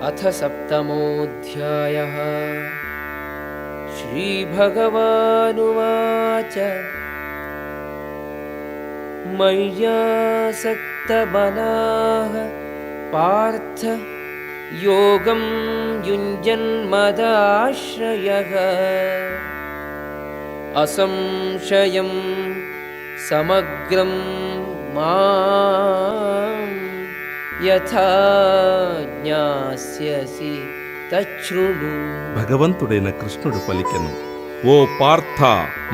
अथ सप्तमोऽध्यायः। श्रीभगवानुवाच मय्यासक्तमनाः पार्थ योगं युञ्जन्मदाश्रयः असंशयं समग्रं मां యథా జ్ఞాస్యసి తచ్ఛృణు. భగవంతుడైన కృష్ణుడు పలికెను, ఓ పార్థ,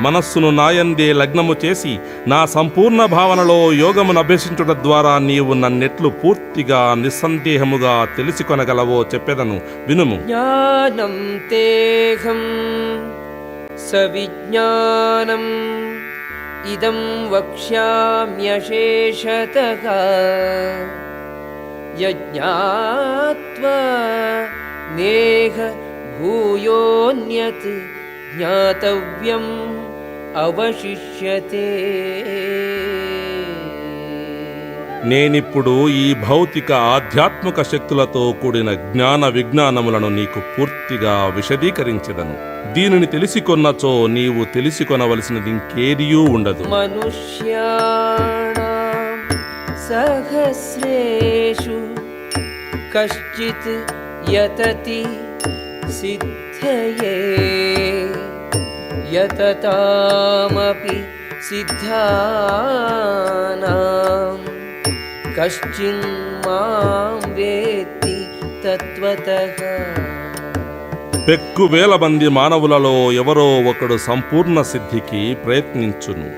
మనస్సును నాయందే లగ్నము చేసి నా సంపూర్ణ భావనలో యోగమును అభ్యసించుట ద్వారా నీవు నన్నెట్లు పూర్తిగా నిస్సందేహముగా తెలిసికొనగలవో చెప్పెదను, వినుము. జ్ఞానం తేహం సవిజ్ఞానం ఇదం వక్ష్యామ్యశేషతః యజ్ఞాత్వా నేహ భూయోన్యత్ జ్ఞాతవ్యం అవశిష్యతే. నేనిప్పుడు ఈ భౌతిక ఆధ్యాత్మిక శక్తులతో కూడిన జ్ఞాన విజ్ఞానములను నీకు పూర్తిగా విశదీకరించెదను. దీనిని తెలిసికొన్నచో నీవు తెలిసికొనవలసినది ఇంకేదియూ ఉండదు. మనుష్యాణాం సహస్రేషు కశ్చిత్ యతతి సిద్ధయే యతతామపి సిద్ధానాం కశ్చిన్ మాం వేత్తి తత్వతః. పెక్కువేల మంది మానవులలో ఎవరో ఒకడు సంపూర్ణ సిద్ధికి ప్రయత్నించును.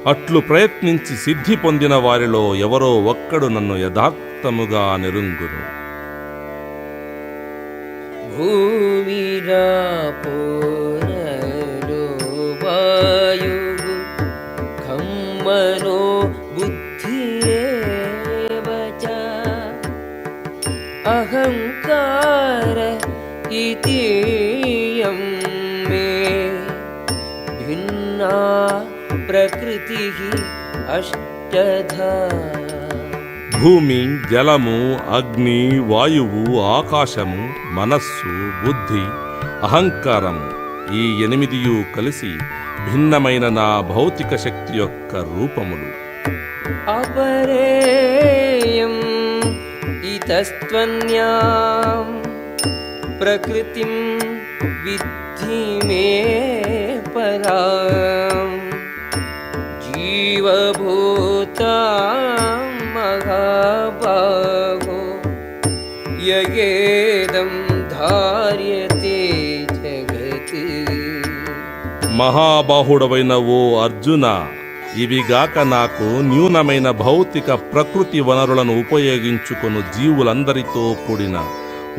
అట్లు ప్రయత్నించి సిద్ధి పొందిన వారిలో ఎవరో ఒక్కడు నన్ను యథార్థముగా నెరుంగును. భూమిరాపో నలో వాయుః ఖం మనో బుద్ధిరేవ చ అహంకార ఇతియం మే భిన్నా ప్రకృతిః అష్టధా. భూమి, జలము, అగ్ని, వాయువు, ఆకాశము, మనస్సు, బుద్ధి, అహంకారము, ఈ 8 కలిసి భిన్నమైన నా భౌతిక శక్తి యొక్క రూపములు. అపరేయం ఇతస్త్వన్యాం ప్రకృతిం విద్ధి మే పరాం జీవభూతాం మహాబాహో యయేదం ధార్యతే జగత్. మహాబాహుడవైన ఓ అర్జున, ఇవిగాక నాకు న్యూనమైన భౌతిక ప్రకృతి వనరులను ఉపయోగించుకొను జీవులందరితో కూడిన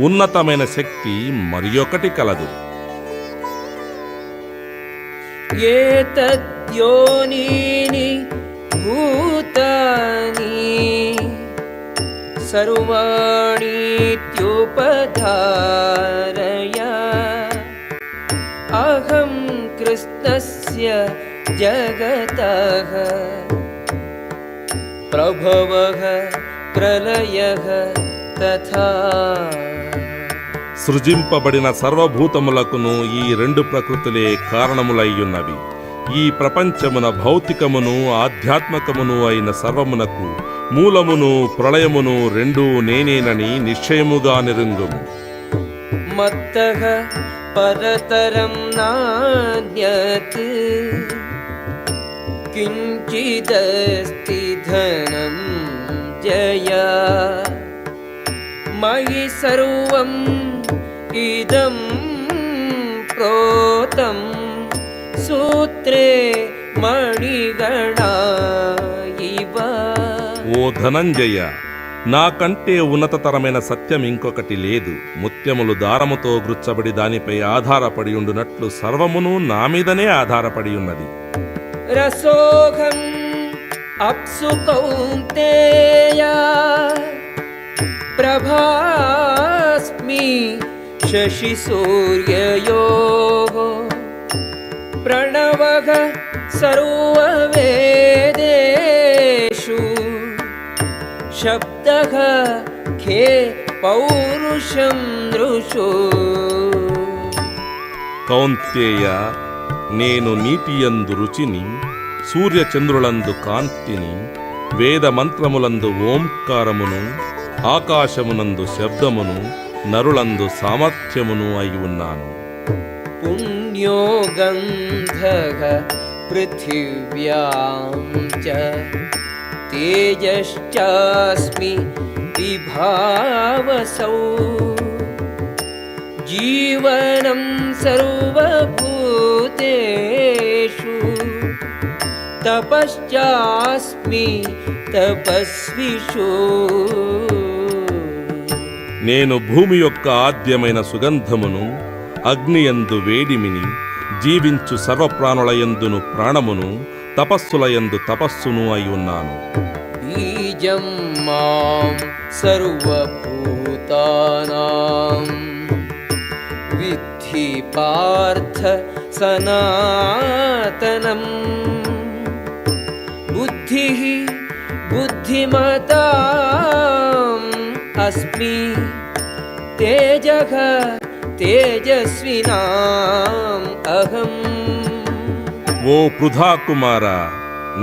ఉన్నతమైన శక్తి మరియొకటి కలదు. ఏతద్యోనీని భూతాని సర్వాణీత్యుపధారయ అహం కృష్ణస్య జగతః ప్రభవః ప్రళయః తథా. సృజింపబడిన సర్వభూతములకును ఈ 2 ప్రకృతులే కారణములయ్యున్నవి. ఈ ప్రపంచమున భౌతికమును ఆధ్యాత్మికమును అయిన సర్వమునకు మూలమును ప్రళయమును 2 నేనేనని నిశ్చయముగా నిరుంగుము. మత్తః పరతరం నాన్యత్ కించిదస్తి ధనం జయా మయి సర్వం ఇదం ప్రోతం సూత్రే మణిగణా ఇవ. ఓ ధనంజయ, నాకంటే ఉన్నతతరమైన సత్యం ఇంకొకటి లేదు. ముత్యములు దారముతో గుచ్చబడి దానిపై ఆధారపడి ఉండునట్లు సర్వమును నా మీదనే ఆధారపడి ఉన్నది. రసోఘం అప్సు కౌంతేయ ప్రభాస్మి శశి సూర్యయోః ప్రణవః సర్వవేదేషు శబ్దః ఖే పౌరుషం దృశో. కౌంతేయ, నేను నీటియందు రుచిని, సూర్యచంద్రులందు కాంతిని, వేద మంత్రములందు ఓంకారమును, ఆకాశమునందు శబ్దమును, నరులందు సామర్థ్యమును అయి ఉన్నాను. పుణ్యో గంధః పృథివ్యాం చ తేజశ్చాస్మి విభావసౌ. జీవనం సర్వభూతేషు తపశ్చాస్మి తపస్విషు. నేను భూమి యొక్క ఆద్యమైన సుగంధమును, అగ్నియందు వేడిమిని, జీవించు సర్వప్రాణులయందును ప్రాణమును, తపస్సులయందు తపస్సును అయి ఉన్నాను. బీజం మాం సర్వభూతానాం విద్ధి పార్థ సనాతనం. బుద్ధిః బుద్ధిమతాం అస్మి తేజః తేజస్వినాం అహం. ఓ పృథా కుమార,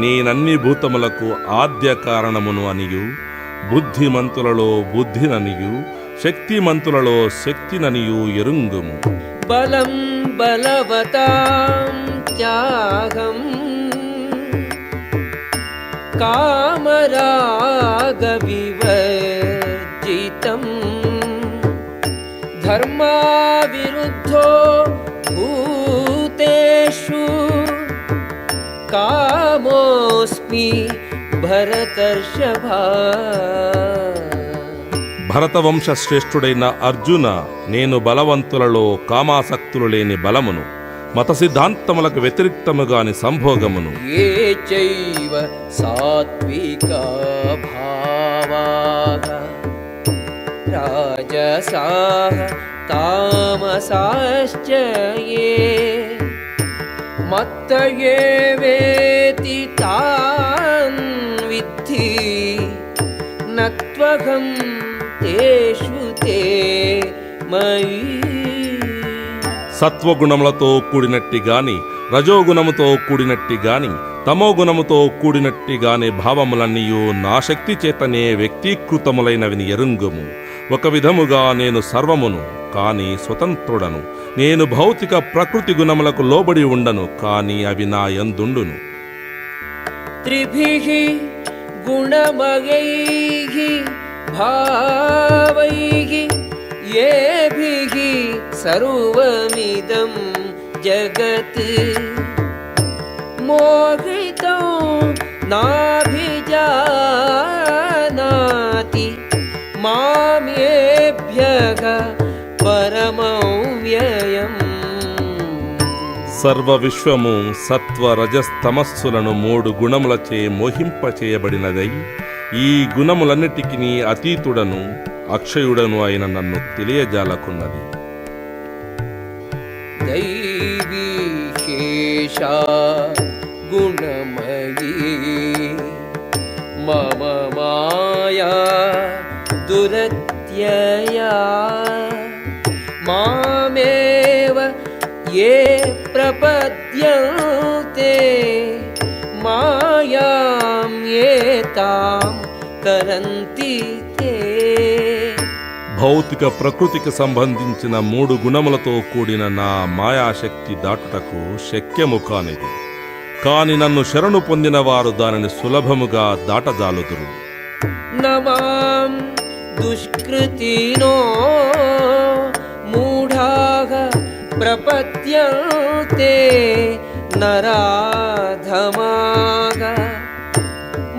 నేనన్ని భూతములకు ఆద్య కారణమును అనియు, బుద్ధిమంతులలో బుద్ధిననియు, శక్తిమంతులలో శక్తిననియు ఎరుంగుము. బలం బలవతాం త్యాగం కామరాగ వివర్జితం. ధర్మా విరుద్ధో భూతేషు కామోస్మి భరతర్షభా. భరతవంశ శ్రేష్ఠుడైన అర్జున, నేను బలవంతులలో కామాసక్తులు లేని బలమును, మత సిద్ధాంతములకు వ్యతిరిక్తముగాని సంభోగమును. ఏ చైవ సాత్వికా భావాః రాజసాః తామసాశ్చ ఏ మత్త ఏవేతి తాన్ విద్ధి నత్వహం తేషు తే మయి. సత్వగుణములతో కూడినట్టి గాని, రజోగుణముతో కూడినట్టి గాని, తమోగుణముతో కూడినట్టి గాని భావములన్నీయు నా శక్తి చేతనే వ్యక్తీకృతములైనవిని ఎరుంగుము. ఒక విధముగా నేను సర్వమును, కాని స్వతంత్రుడను. నేను భౌతిక ప్రకృతి గుణములకు లోబడి ఉండను, కాని అవి నా యందుండును. త్రిభిః గుణమయైః భావైః ఏభిః సర్వమిదం జగత్. మోహితో నాభిజానాతి మామేభ్యః పరమవ్యయం. సర్వ విశ్వము సత్వ రజస్తమస్సులను 3 గుణములచే మోహింపచేయబడినదై, ఈ గుణములన్నిటికీ అతీతుడను అక్షయుడను అయిన నన్ను తెలియజాలకున్నది. దైవీ శేషా గుణమయీ మమ మాయా దురత్యయా. మామేవ ఏ ప్రపద్యంతే మాయాం ఏతాం కరంతి తే. భౌతిక ప్రకృతికి సంబంధించిన 3 గుణములతో కూడిన నా మాయాశక్తి దాటుటకు శక్యము కానిది. కాని నన్ను శరణు పొందిన వారు దానిని సులభముగా దాటజాలుదురు. నమాం దుష్కృతినో మూఢాః ప్రపద్యంతే నరాధమాః.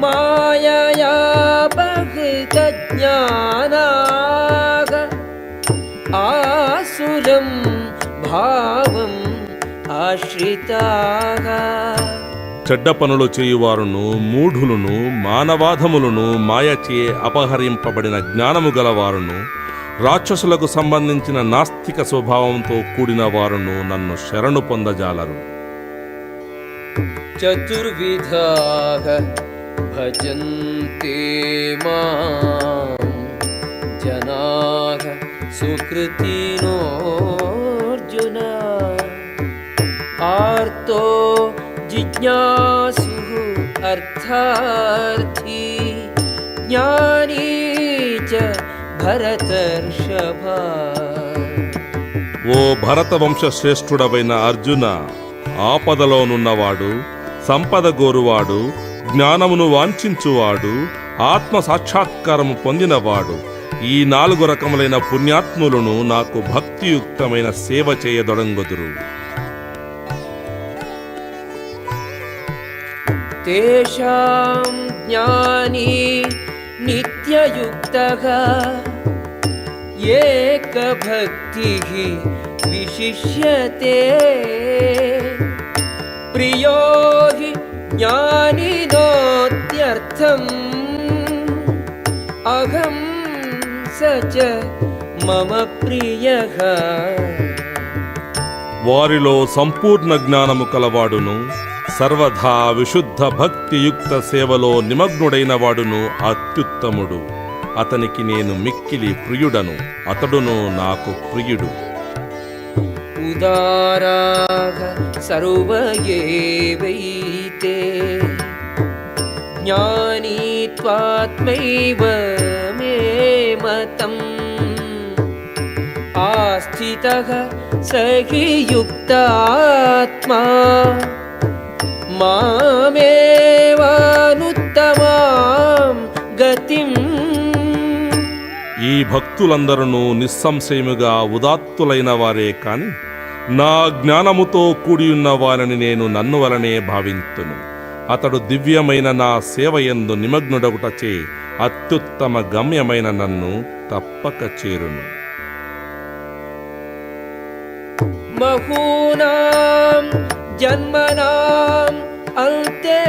మాయయా బహృతజ్ఞానాః ఆసురం భావం ఆశ్రితాః. చెడ్డ పనులు చేయువారును, మూఢులను, మానవాధములను, మాయచే అపహరింపబడిన జ్ఞానము గలవారును, రాక్షసులకు సంబంధించిన నాస్తిక స్వభావంతో కూడిన వారును నన్ను శరణు పొందజాలరు. చతుర్విధాః భజంతే మాం జనాః సుకృతినోऽర్జున ఆర్తో జిజ్ఞాసుః అర్థార్థీ జ్ఞానీ చ భరతర్షభ. ఓ భరతవంశ శ్రేష్ఠుడవైన అర్జున, ఆపదలోనున్నవాడు, సంపద గోరువాడు, జ్ఞానమును వాంఛించువాడు, ఆత్మ సాక్షాత్కారము పొందినవాడు, ఈ 4 రకములైన పుణ్యాత్ములను నాకు భక్తియుక్తమైన సేవ చేయదొడంగొదురు. తేషాం జ్ఞానీ నిత్యయుక్తః ఏకభక్తిః విశిష్యతే ప్రియో హి జ్ఞానినోత్యర్థం అహం స చ మమ ప్రియః. వారిలో సంపూర్ణ జ్ఞానము కలవాడును, సర్వదా విశుద్ధ భక్తియుక్త సేవలో నిమగ్నుడైన వాడును అత్యుత్తముడు. అతనికి నేను మిక్కిలి ప్రియుడను, అతడును నాకు ప్రియుడు. ఉదారాః సర్వ ఏవైతే జ్ఞానీ త్వాత్మైవ మే మతం ఆస్థితః స హి యుక్తాత్మా మామేవానుత్తమాం గతిం. ఈ భక్తులందరూ నిస్సంశయముగా ఉదాత్తులైన వారే కాని నా జ్ఞానముతో కూడియున్న వారిని నేను నన్ను వలనే భావింతును. అతడు దివ్యమైన నా సేవయందు నిమగ్నుడగుటచే అత్యుత్తమ గమ్యమైన నన్ను తప్పక చేరును. బహూనాం జన్మనాం అంతే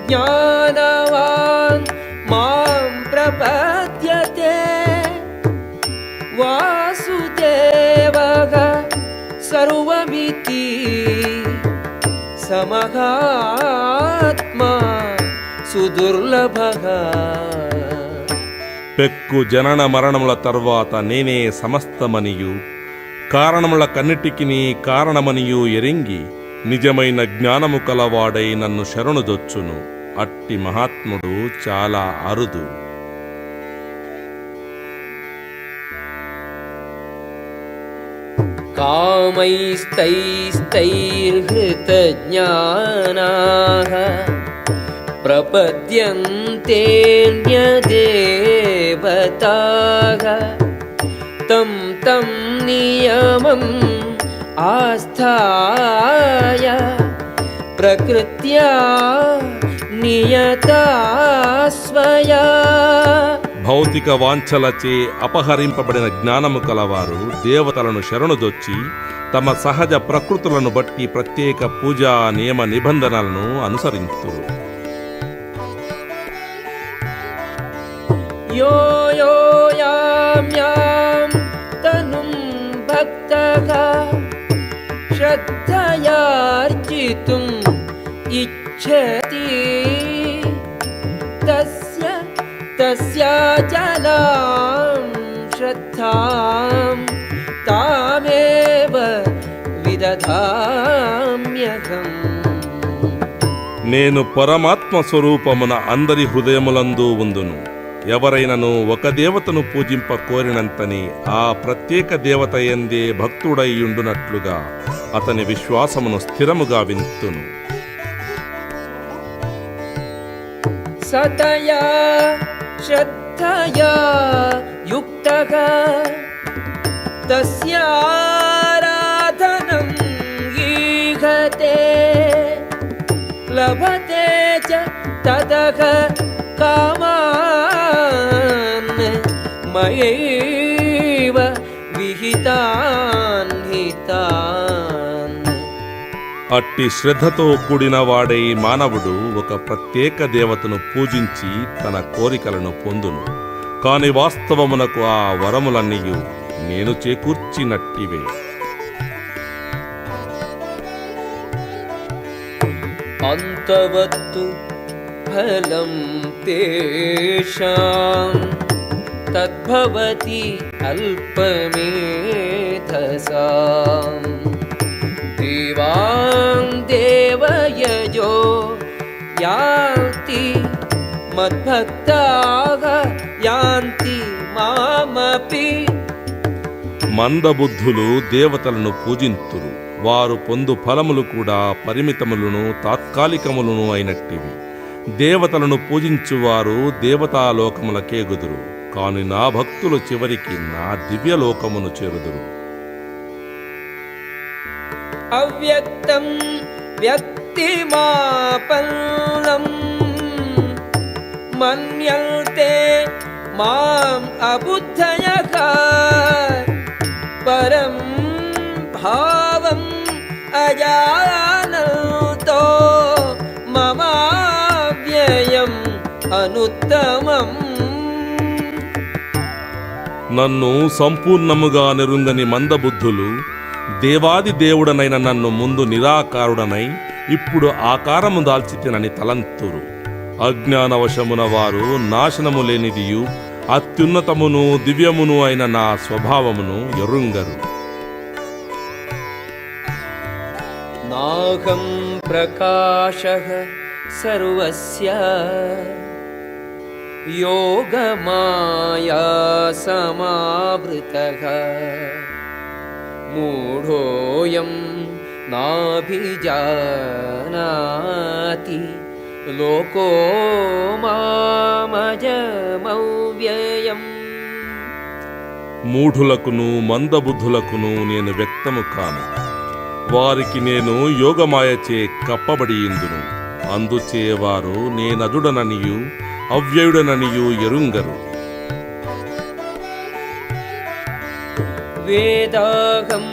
జ్ఞానవాన్ మాం ప్రపద్యతే వాసుదేవః సర్వమితి సమహాత్మా సుదుర్లభః. పెక్కు జనన మరణముల తర్వాత నేనే సమస్తమనియు, కారణముల కన్నిటికి కారణమనియు ఎరింగి నిజమైన జ్ఞానము కలవాడై నన్ను శరణుదొచ్చును. అట్టి మహాత్ముడు చాలా అరుదు. కామైస్తైస్తైర్హృతజ్ఞానాః ప్రపద్యంతేన్యదేవతాః తం తం నియమం ఆస్థాయ ప్రకృత్యా నియతా స్వయా. భౌతిక వాంఛలచే అపహరింపబడిన జ్ఞానము కలవారు దేవతలను శరణుదొచ్చి తమ సహజ ప్రకృతులను బట్టి ప్రత్యేక పూజా నియమ నిబంధనలను అనుసరింతురు. యో యో యాం యాం తనుం భక్తః శ్రద్ధయార్చితుం ఇచ్ఛతి తస్యాచలాం శ్రద్ధాం తామేవ విదధామ్యహం. నేను పరమాత్మ స్వరూపమున అందరి హృదయములందు ఉందును. ఎవరైనను ఒక దేవతను పూజింప కోరినంతని ఆ ప్రత్యేక దేవత యందే భక్తుడైయుండునట్లుగా అతని విశ్వాసమును స్థిరముగా వింతును. సతయా శ్రద్ధయా యుక్తః తస్యారాధనం ఈహతే లభతే చ తదః కామాన్ మయైవ విహితాన్ హితాన్. అట్టి శ్రద్ధతో కూడిన వాడై మానవుడు ఒక ప్రత్యేక దేవతను పూజించి తన కోరికలను పొందును. కాని వాస్తవమునకు ఆ వరములన్నీయు నేను చేకూర్చినట్టివే. అంతవత్తు ఫలం తేషాం తద్భవతి అల్పమేధసాం దేవాం దేవయజో యాంతి మద్భక్తాః యాంతి మామపి. మందబుద్ధులు దేవతలను పూజింతురు. వారు పొందు ఫలములు కూడా పరిమితములను తాత్కాలికములను అయినట్టివి. దేవతలను పూజించువారు దేవతాలోకములకేగుదురు, కాని నా భక్తులు చివరికి నా దివ్యలోకమును చేరుదురు. అవ్యక్తం వ్యక్తిమాపన్నం మన్యంతే మాం అబుద్ధయః పరం భావం అజానతో మమావ్యయం అనుత్తమం. నన్ను సంపూర్ణముగా నెరుంగని మందబుద్ధులు దేవాది దేవుడనైన నన్ను ముందు నిరాకారుడనై ఇప్పుడు ఆకారము దాల్చితినని తలంతురు. అజ్ఞానవశమున వారు నాశనము లేనిదియు అత్యున్నతమును దివ్యమును అయిన నా స్వభావమును ఎరుంగరు. నాహం ప్రకాశః సర్వస్య యోగమాయా సమావృతః మూఢోయం నాభిజానాతి లోకో మామజమవ్యయం. మూఢులకును మందబుద్ధులకును నేను వ్యక్తము కాను. వారికి నేను యోగమాయచే కప్పబడి ఇందును. అందుచే వారు నేనదుడననియు అవ్యయుడననియు ఎరుంగరు. వేదాహం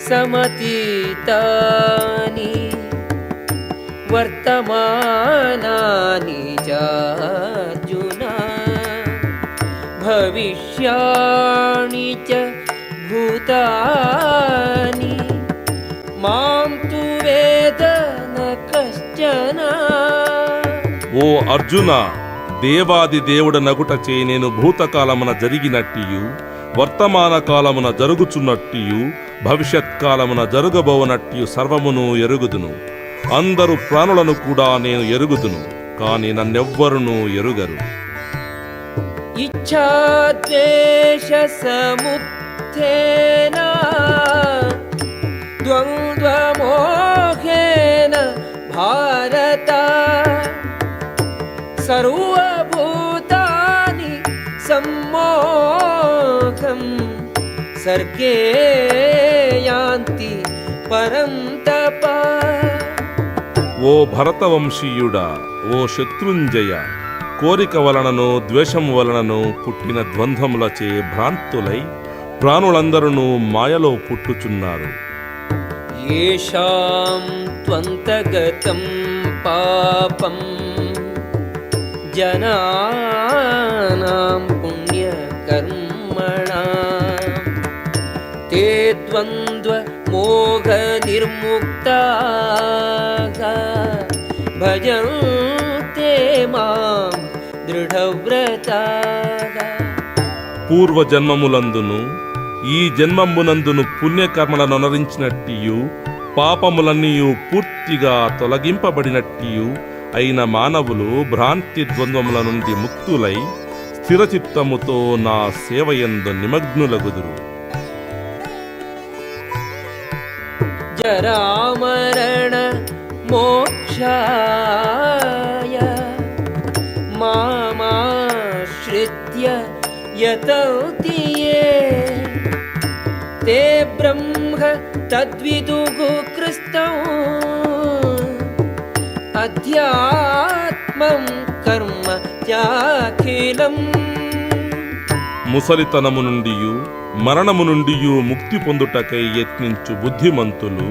సమతీతాని వర్తమానాని చార్జున భవిష్యాణి చ భూతాని మాం తు వేద న కశ్చన. ఓ అర్జున, దేవాది దేవుడ నగుటచే నేను భూతకాలమున జరిగినట్టియు వర్తమాన కాలమున జరుగుచున్నట్టియు భవిష్యత్కాలమున జరుగబోనట్టియు సర్వమును ఎరుగుదును. అందరు ప్రాణులను కూడా నేను ఎరుగుదును, కాని నన్నెవ్వరునూ ఎరుగరు. ఇచ్ఛాద్వేష సముత్థేన ద్వంద్వమోహేన భారత సర్వభూతాని సమ్మోహం సర్గే యాంతి పరం తప. ఓ భరతవంశీయుడా, ఓ శత్రుంజయ, కోరిక వలనను ద్వేషము వలనను పుట్టిన ద్వంద్వములచే భ్రాంతులై ప్రాణులందరూ మాయలో పుట్టుచున్నారు. యేషాం త్వంతగతం పాపం జనానాం పుణ్యకర్మణాం తే ద్వంద్వ మోహ నిర్ముక్తాః భజంతే మాం దృఢవ్రతాః. పూర్వజన్మములందును ఈ జన్మమునందును పుణ్యకర్మలను అనుసరించినట్టియు పాపములన్నీయు పూర్తిగా తొలగింపబడినట్టియు అయిన మానవులు భ్రాంతి ద్వంద్వముల నుండి ముక్తులై స్థిరచిత్తముతో నా సేవయందు నిమగ్నులగుదురు. జరామరణ మోక్షాయ మామాశ్రిత్య యతౌతి యే తే బ్రహ్మ తద్విదుః కృష్టం అధ్యాత్మం కర్మ త్యాఖిలం. ముసలితనము నుండియు మరణము నుండియు ముక్తి పొందుటకై యత్నించు బుద్ధిమంతులు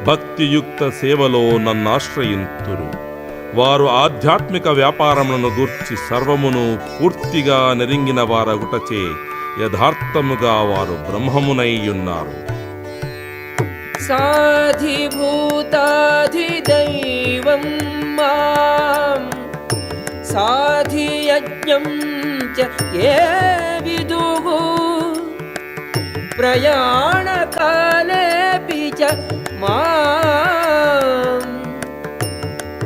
భక్తియుక్త సేవలో నన్నాశ్రయింతురు. వారు ఆధ్యాత్మిక వ్యాపారములను గూర్చి సర్వమును పూర్తిగా నెరింగిన వారగుటచే యథార్థముగా వారు బ్రహ్మమునైయున్నారు. సాధిభూతాధిదైవం మాం సాధియజ్ఞం च ये विदुः प्रयाणकालेऽपि च माम्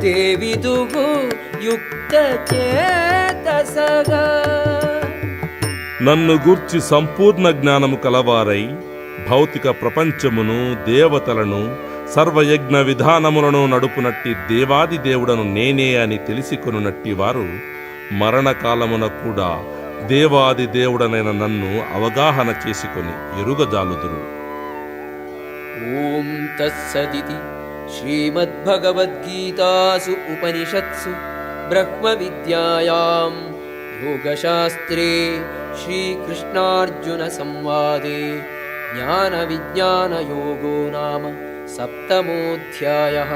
ते विदुः युक्तचेतसः. నన్ను గూర్చి సంపూర్ణ జ్ఞానము కలవారై భౌతిక ప్రపంచమును దేవతలను సర్వయజ్ఞ విధానములను నడుపునట్టి దేవాది దేవుడను నేనే అని తెలిసికొనునట్టి వారు మరణకాలమున కూడా దేవాది దేవుడనైన నన్ను అవగాహన చేసుకొని ఎరుగజాలుదురు. ఓం తత్సదితి శ్రీమద్భగవద్గీతాసు ఉపనిషత్సు బ్రహ్మ విద్యాయాం యోగశాస్త్రే శ్రీకృష్ణార్జున సంవాదే జ్ఞాన విజ్ఞాన యోగో నామ సప్తమోऽధ్యాయః.